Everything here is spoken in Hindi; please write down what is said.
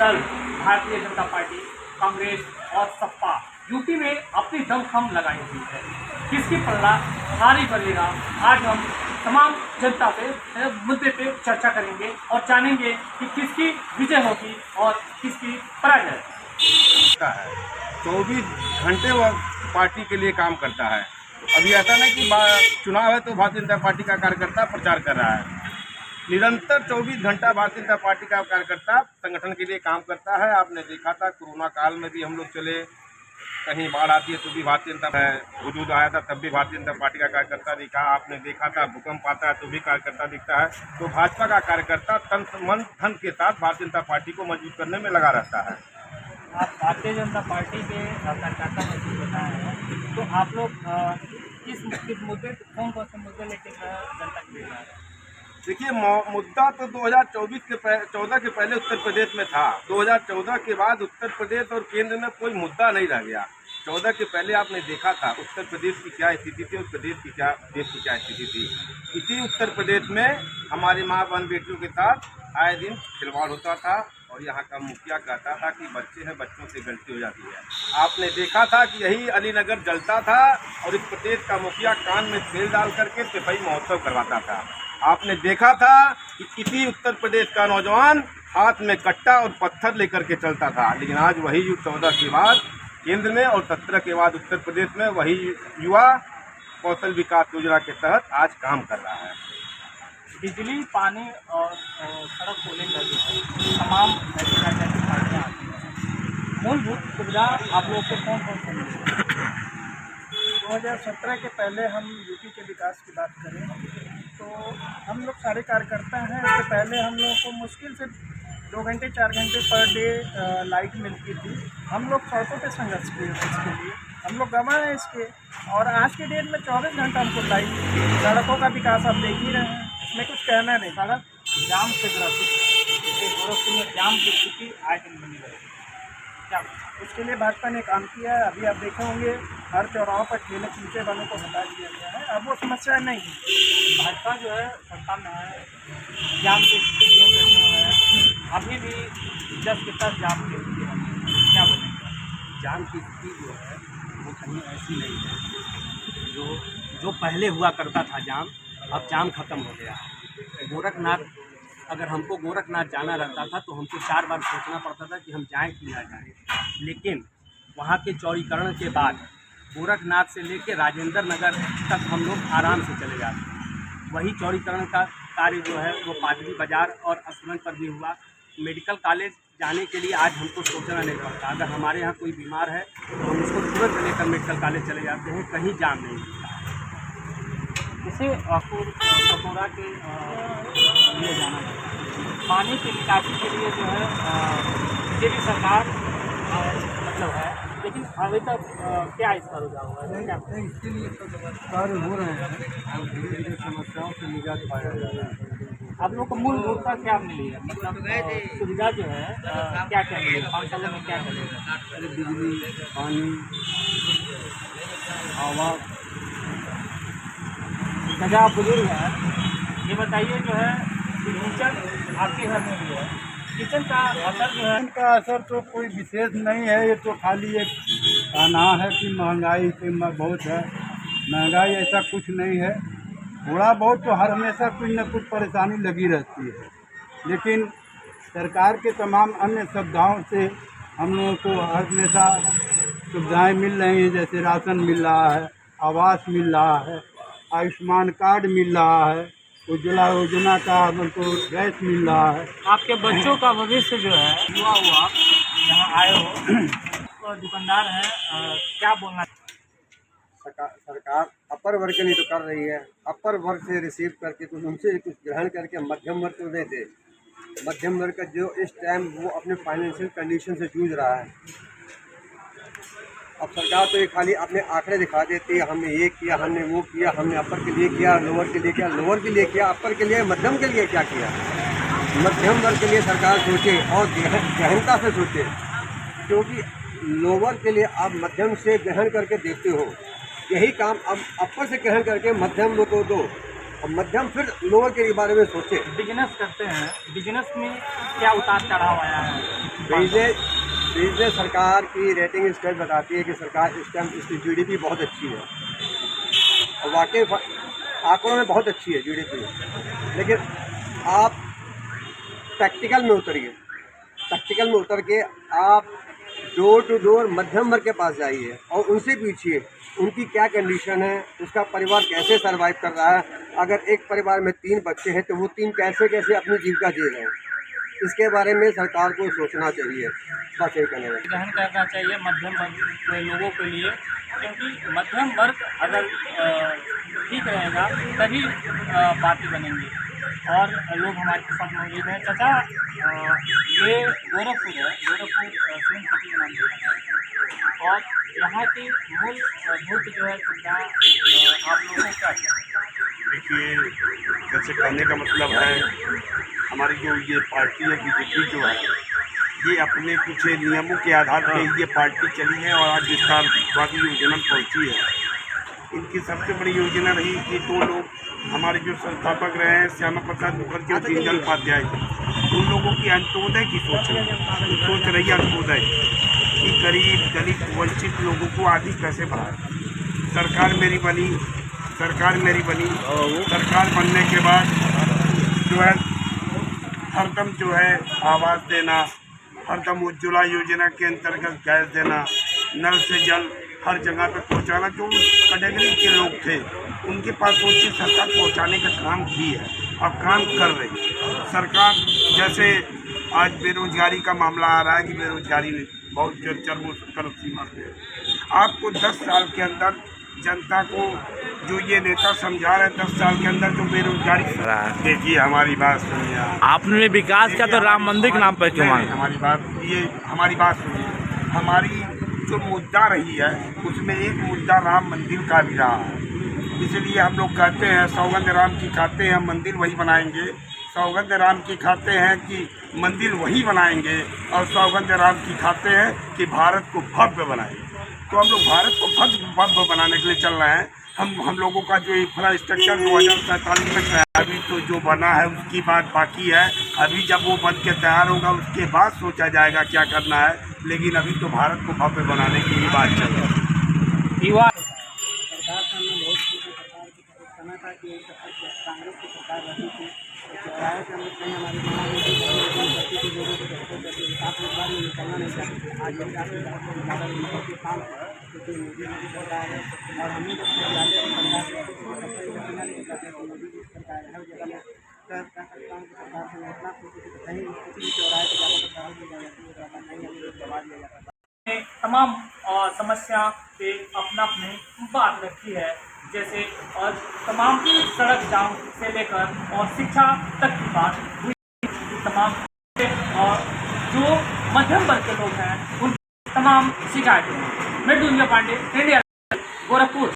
कल भारतीय जनता पार्टी, कांग्रेस और सपा यूपी में अपनी दमखम लगाई हुई है। किसकी पल्ला भारी पड़ेगा, आज हम तमाम जनता से मुद्दे पे चर्चा करेंगे और जानेंगे कि किसकी विजय होगी और किसकी पराजय। 24 घंटे वह पार्टी के लिए काम करता है। अभी ऐसा नहीं कि चुनाव है तो भारतीय जनता पार्टी का कार्यकर्ता प्रचार कर रहा है। निरंतर 24 घंटा भारतीय जनता पार्टी का कार्यकर्ता संगठन के लिए काम करता है। आपने देखा था कोरोना काल में भी हम लोग चले, कहीं बाढ़ आती है तो भी भारतीय जनता वजूद आया था, तब भी भारतीय जनता पार्टी का कार्यकर्ता दिखा। आपने देखा था भूकंप आता है तो भी कार्यकर्ता दिखता है। तो भाजपा का कार्यकर्ता तन मन धन के साथ भारतीय जनता पार्टी को मजबूत करने में लगा रहता है। आप भारतीय जनता पार्टी के कार्यकर्ता मजबूत बताए हैं, तो आप लोग किस मुद्दे, कौन कौन से मुद्दे लेकर जनता के लिए जा रहे हैं? देखिए, मुद्दा तो 2014 के पहले उत्तर प्रदेश में था। 2014 के बाद उत्तर प्रदेश और केंद्र में कोई मुद्दा नहीं रह गया। 14 के पहले आपने देखा था उत्तर प्रदेश की क्या स्थिति थी और प्रदेश की क्या, देश की क्या स्थिति थी। इसी उत्तर प्रदेश में हमारी माँ बहन बेटियों के साथ आए दिन खिलवाड़ होता था और यहाँ का मुखिया कहता था कि बच्चे हैं, बच्चों से गलती हो जाती है। आपने देखा था कि यही अलीनगर जलता था और इस प्रदेश का मुखिया कान में तेल डाल करके सफाई महोत्सव करवाता था। आपने देखा था कि इसी उत्तर प्रदेश का नौजवान हाथ में कट्टा और पत्थर लेकर के चलता था। लेकिन आज वही 14 के बाद केंद्र में और 17 के बाद उत्तर प्रदेश में वही युवा कौशल विकास योजना के तहत आज काम कर रहा है। बिजली, पानी और सड़क को लेकर जो है तमाम राजनीतिक पार्टियाँ आती हैं। मूलभूत सुविधा आप लोगों को कौन कौन सी मिली? 2017 के पहले हम यूपी के विकास की बात करें तो हम लोग सारे कार्यकर्ता हैं। इससे पहले हम लोगों को मुश्किल से 2 घंटे 4 घंटे पर डे लाइट मिलती थी। हम लोग सड़कों पे संघर्ष किए इसके लिए, हम लोग गवाह हैं इसके। और आज के डेट में 24 घंटा हमको लाइट, सड़कों का विकास आप देख ही रहे हैं, इसमें कुछ कहना नहीं। सड़क जाम से ग्रसित है, गोरखपुर में जाम की स्थिति आज दिन बनी रही। क्या उसके लिए भाजपा ने काम किया है। अभी आप देखे होंगे हर चौराहों पर ठेले खींचे वालों को हटा दिया गया है। अब वो समस्या नहीं है। भाजपा जो है सत्ता में है, जाम की स्थिति जो कहते हैं अभी भी 10 के 10 जाम की स्थिति है। क्या बोलेंगे? जाम की स्थिति जो है वो कहीं ऐसी नहीं है जो पहले हुआ करता था जाम, अब जाम खत्म हो गया है। गोरखनाथ, अगर हमको गोरखनाथ जाना रहता था तो हमको 4 बार सोचना पड़ता था कि हम जाएं कि ना जाएं। लेकिन वहाँ के चौड़ीकरण के बाद गोरखनाथ से लेकर राजेंद्र नगर तक हम लोग आराम से चले जाते हैं। वही चौड़ीकरण का कार्य जो है वो पादरी बाज़ार और अस्पताल पर भी हुआ। मेडिकल कॉलेज जाने के लिए आज हमको सोचना नहीं पड़ता। अगर हमारे यहाँ कोई बीमार है तो हम उसको तुरंत लेकर मेडिकल कॉलेज चले जाते हैं, कहीं जाम नहीं मिलता है। इसे कटोरा के लिए जाना है। पानी की निकासी के लिए जो है बीजेपी सरकार मतलब है, लेकिन अभी तक क्या इसका रुझान हुआ है? क्या इसके लिए तो कार्य हो रहे हैं और धीरे धीरे समस्याओं से निजात पाया जा रहा है। आप लोग को मूलभूतता क्या मिली है? मतलब सुविधा जो है क्या क्या मिली है? 5 सालों में क्या मिलेगा? बिजली, पानी, हवा। जगह आप बुजुर्ग हैं, ये बताइए जो है किचन आपके घर में भी है, किचन का असर जो है? इनका असर तो कोई विशेष नहीं है। ये तो खाली एक कहना है कि महंगाई से बहुत है। महंगाई ऐसा कुछ नहीं है। थोड़ा बहुत तो हर हमेशा कुछ न कुछ परेशानी लगी रहती है, लेकिन सरकार के तमाम अन्य सुविधाओं से हम लोगों को हमेशा सुविधाएँ मिल रही हैं। जैसे राशन मिल रहा है, आवास मिल रहा है, आयुष्मान कार्ड मिल रहा है, उज्ज्वला योजना का हमको गैस मिल रहा है। आपके बच्चों का भविष्य जो है युवा हुआ यहाँ आए हो, दुकानदार हैं, क्या बोलना? सरकार अपर वर्ग के लिए तो कर रही है। अपर वर्ग से रिसीव करके कुछ उनसे कुछ ग्रहण करके मध्यम वर्ग को दे दे। मध्यम वर्ग का जो इस टाइम वो अपने फाइनेंशियल कंडीशन से जूझ रहा है। अब सरकार तो ये खाली अपने आंकड़े दिखा देती है, हमने ये किया, हमने वो किया, हमने अपर के लिए किया, लोअर के लिए किया, लोअर के लिए किया, अपर के लिए, मध्यम के लिए क्या किया। मध्यम वर्ग के लिए सरकार सोचे और गहनता से सोचे, क्योंकि लोअर के लिए आप मध्यम से ग्रहण करके देते हो। यही काम अब अपर से ग्रहण करके मध्यम लोग को दो और मध्यम फिर लोअर के बारे में सोचे। बिजनेस करते हैं, बिजनेस में क्या उतार चढ़ाव आया है? बिजनेस सरकार की रेटिंग स्केल बताती है कि सरकार इस टाइम इसकी जीडीपी बहुत अच्छी है और वाकई आंकड़ों में बहुत अच्छी है जीडीपी, लेकिन आप प्रैक्टिकल में उतरिए, प्रैक्टिकल में उतर के आप डोर टू डोर मध्यम वर्ग के पास जाइए और उनसे पूछिए उनकी क्या कंडीशन है, उसका परिवार कैसे सरवाइव कर रहा है। अगर एक परिवार में 3 बच्चे हैं तो वो 3 कैसे कैसे अपनी जीविका जी रहे हैं, इसके बारे में सरकार को सोचना चाहिए। बस यही कहना है। ग्रहण करना चाहिए मध्यम वर्ग के लोगों के लिए, क्योंकि मध्यम वर्ग अगर ठीक रहेगा तभी बातें बनेंगी और लोग हमारे साथ मौजूद हैं। चाचा, ये गोरखपुर है, गोरखपुर स्विम सिटी नाम से, और यहाँ की मूलभूत जो है सुविधा आप लोगों को क्या है? देखिए, जैसे कहने का मतलब है हमारी जो ये पार्टी है बीजेपी जो है, ये अपने कुछ नियमों के आधार पर ये पार्टी चली है और आज विस्तारवादी योजना पहुँची है। इनकी सबसे बड़ी योजना रही कि 2 लोग हमारे जो संस्थापक रहे हैं श्यामा प्रसाद मुखर्जी और दीनदयाल उपाध्याय, उन लोगों की अंत्योदय की सोच रही है, अंत्योदय कि गरीब दलित वंचित लोगों को आदि कैसे बढ़ाए। सरकार मेरी बनी, सरकार बनने के बाद जो है हरदम जो है आवास देना, हरदम उज्ज्वला योजना के अंतर्गत गैस देना, नल से जल हर जगह पे पहुंचाना। जो कैटेगरी के लोग थे उनके पास वो चीज़ सरकार पहुंचाने का काम की है और काम कर रही है सरकार। जैसे आज बेरोजगारी का मामला आ रहा है कि बेरोजगारी बहुत चरम सीमा पे है। आपको 10 साल के अंदर जनता को जो ये नेता समझा रहे हैं 10 साल के अंदर जो बेरोजगारी, देखिए हमारी बात सुनिए। आपने विकास का तो राम मंदिर के नाम पर क्यों मांगा? हमारी बात सुनिए। हमारी जो मुद्दा रही है उसमें एक मुद्दा राम मंदिर का भी रहा है, इसलिए हम लोग कहते हैं सौगंध राम की खाते हैं मंदिर वही बनाएंगे, सौगंध राम की खाते हैं कि मंदिर वही बनाएंगे और सौगंध राम की खाते हैं कि भारत को भव्य बनाएंगे। तो हम लोग भारत को भव्य बनाने के लिए चल रहे हैं। हम लोगों का जो इंफ्रास्ट्रक्चर 2047 तक है, अभी तो जो बना है उसकी बात बाकी है। अभी जब वो बन के तैयार होगा उसके बाद सोचा जाएगा क्या करना है, लेकिन अभी तो भारत को भव्य बनाने की ही बात चल रही है। सरकार का हमने बहुत सरकार की समय था कि कांग्रेस की सरकार रहती थी, चौराहे से हम लोग कहीं हमारी करती थी, लोगों को करती थी, साथ में बार में निकलना नहीं चाहते। आज भी काफ़ी ज़्यादा के काम है क्योंकि मोदी जी की सरकार है और हम ही लोग सरकार मोदी जी की सरकार है। हर जगह में कह सकता हूँ कि सरकार से मैं इतना खुश हूँ कि कहीं किसी भी चौराहे पर जाकर सरकार दी जाती है, नहीं हमें लोग जवाब दिया जाता है। तमाम समस्या पे अपना अपने बात रखी है, जैसे और तमाम सड़क जाम से लेकर और शिक्षा तक की बात हुई। तमाम और जो मध्यम वर्ग के लोग हैं उन तमाम शिकायतें। मैं दुनिया पांडे, इंडिया, गोरखपुर।